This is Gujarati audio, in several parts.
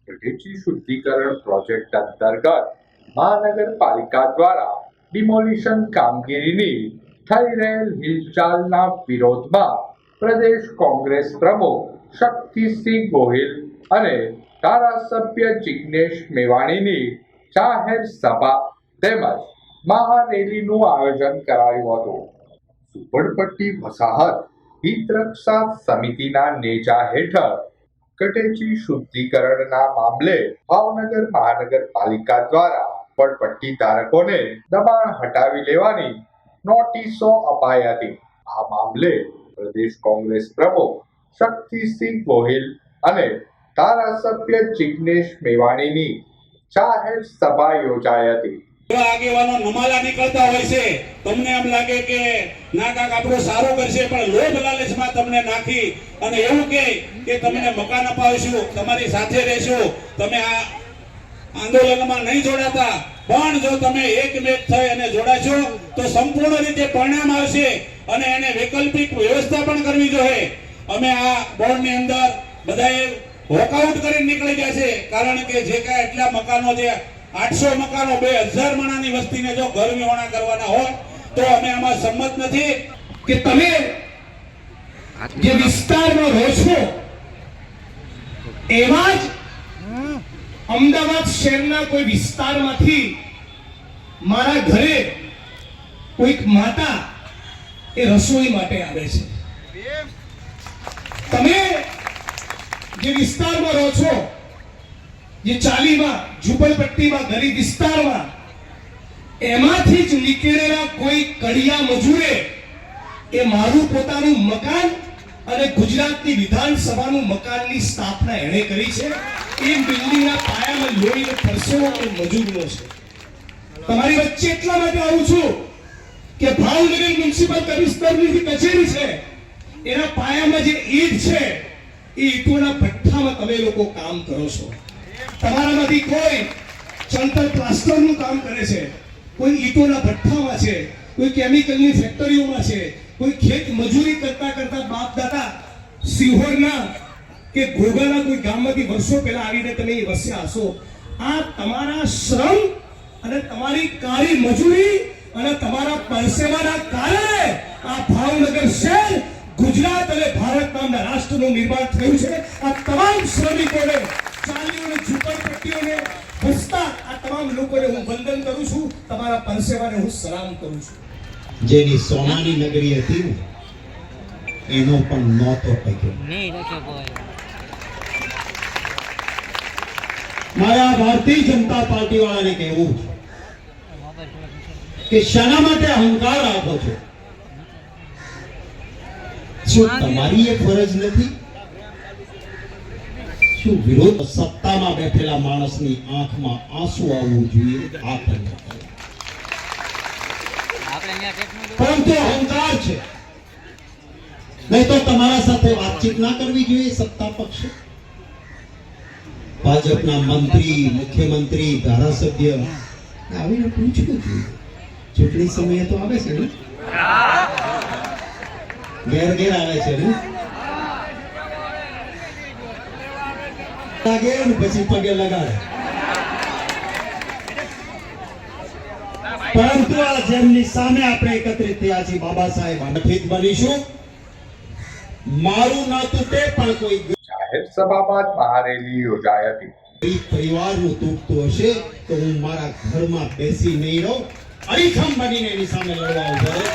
ગઢેચી શુદ્ધિકરણ પ્રોજેક્ટ અંતર્ગત મહાનગરપાલિકા દ્વારા ડિમોલિશન કામગીરીની થઈ રહેલ હિલચાલના વિરોધમાં પ્રદેશ કોંગ્રેસ પ્રમુખ શક્તિસિંહ ગોહિલ અને ધારાસભ્ય જિગ્નેશ મેવાણીની જાહેર સભા તેમજ મહારેલીનું આયોજન કરાયું હતું. ઝુંપડપટ્ટી વસાહત હિતરક્ષા સમિતિના નેજા હેઠળ ગઢેચી શુદ્ધિકરણના મામલે ભાવનગર મહાનગરપાલિકા દ્વારા ઝુંપડપટ્ટી ધારકોને દબાણ હટાવી લેવાની નોટિસો અપાઈ હતી. આ મામલે પ્રદેશ કોંગ્રેસ પ્રમુખ શક્તિસિંહ ગોહિલ અને ધારાસભ્ય જિગ્નેશ મેવાણીની જાહેર સભા યોજાઈ હતી. આગેવાનો નમાલા નીકળતા હોય છે, તમને એમ લાગે કે ના કાક આપણો સારો કરશે, પણ લોભ લાલચમાં તમને નાખી અને એવું કે તમને મકાન અપાવીશું, તમારી સાથે રહેશું, તમે આ આંદોલનમાં નહીં જોડાતા, પણ જો તમે એકમેક થઈ અને જોડાશો તો સંપૂર્ણ રીતે પરિણામ આવશે અને એને વૈકલ્પિક વ્યવસ્થા પણ કરવી જોઈએ. અમે આ બોર્ડની અંદર બધાએ વોકઆઉટ કરીને નીકળી ગયા છે, કારણ કે જે કાંઈ એટલા મકાનો છે 800 મકાનો 2000 માણાની વસ્તીને જો ઘર વિહોણા કરવાના હોય તો અમે આમાં સંમત નથી. કે તમે જે વિસ્તારમાં રહો છો એવા જ અમદાવાદ શહેરના કોઈ વિસ્તારમાંથી મારા ઘરે કોઈક માતા એ રસોઈ માટે આવે છે. તમે જે વિસ્તારમાં રહો છો, જે ચાલીમાં ઝુંપડપટ્ટીમાં ગરીબ વિસ્તારમાં, એમાંથી જ નીકળેલા કોઈ કડિયા મજૂરે એ મારું પોતાનું મકાન અને ગુજરાતની વિધાનસભાનું મકાનની સ્થાપના એણે કરી છે. એ બિલ્ડિંગના પાયામાં લોહીનો પરસેવો અને મજૂરનો છે. તમારી વચ્ચે એટલા માટે આવું છું કે ભાવનગર મ્યુનિસિપલ કમિશનરની કચેરી છે, એના પાયામાં જે ઈંટ છે એ ઈંટોના ભઠ્ઠામાં તમે લોકો કામ કરો છો. તમારામાંથી કોઈ ચણતર પ્લાસ્ટરનું કામ કરે છે, કોઈ ઈંટોના ભઠ્ઠામાં છે, કોઈ કેમિકલની ફેક્ટરીઓમાં છે, કોઈ ખેત મજૂરી કરતા કરતા બાપ દાદા સિહોરના કે ઘોઘાના કોઈ ગામમાંથી વર્ષો પહેલા આવીને તમે વસ્યા હશો. આ તમારા શ્રમ અને તમારી કાળી મજૂરી અને તમારા પરસેવાના કારણે આ ભાવનગર શહેર ગુજરાત અને ભારત નામના રાષ્ટ્રનું નિર્માણ થયું છે. આ તમામ શ્રમિકોને, ચાલીઓને, ઝુંપડપટ્ટીઓને વસતા આ તમામ લોકોને હું વંદન કરું છું, તમારા પરસેવાને હું સલામ કરું છું. જેની સોનાની નગરી હતી ને એનો પણ નહોતો ટક્યો. મારા ભારતીય જનતા પાર્ટી વાળાને કહેવું છે કે શાના માટે અહંકાર રાખો છો? શું તમારી એ ફરજ નથી? શું વિરોધ સત્તામાં બેઠેલા માણસની આંખમાં આંસુ આવવું જોઈએ? આ પણ પરંતુ અહંકાર છે, નહીં તો તમારા સાથે વાતચીત ના કરવી જોઈએ. સત્તા પક્ષ, ભાજપના મંત્રી, મુખ્યમંત્રી, ધારાસભ્ય આવીને પૂછવું જોઈએ. ચૂંટણી સમયે તો આવે છે ને, ઘેર ઘેર આવે છે ને, પછી પગે લગાડે. પરંતુ આ જેમની સામે આપણે એકત્રિત થયા છીએ, બાબા સાહેબ અનફિત બનીશું. મારું ના તૂટે પણ કોઈ જાહેર સભા બાદ મહારેલી યોજાઈ હતી. પરિવારનું તૂટતું હશે તો હું મારા ઘરમાં બેસી નહીં રહું, અડીખમ બનીને એની સામે લડવા ઉભો રહું.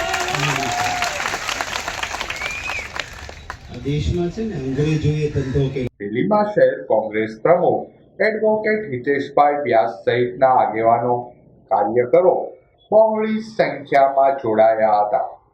દેશમાં છે ને અંગ્રેજોએ ધંધો કે રેલીમાં શહેર કોંગ્રેસ પ્રમુખ એડવોકેટ હિતેશભાઈ વ્યાસ સહિતના આગેવાનો, કાર્યકરો બહોળી સંખ્યામાં જોડાયા હતા.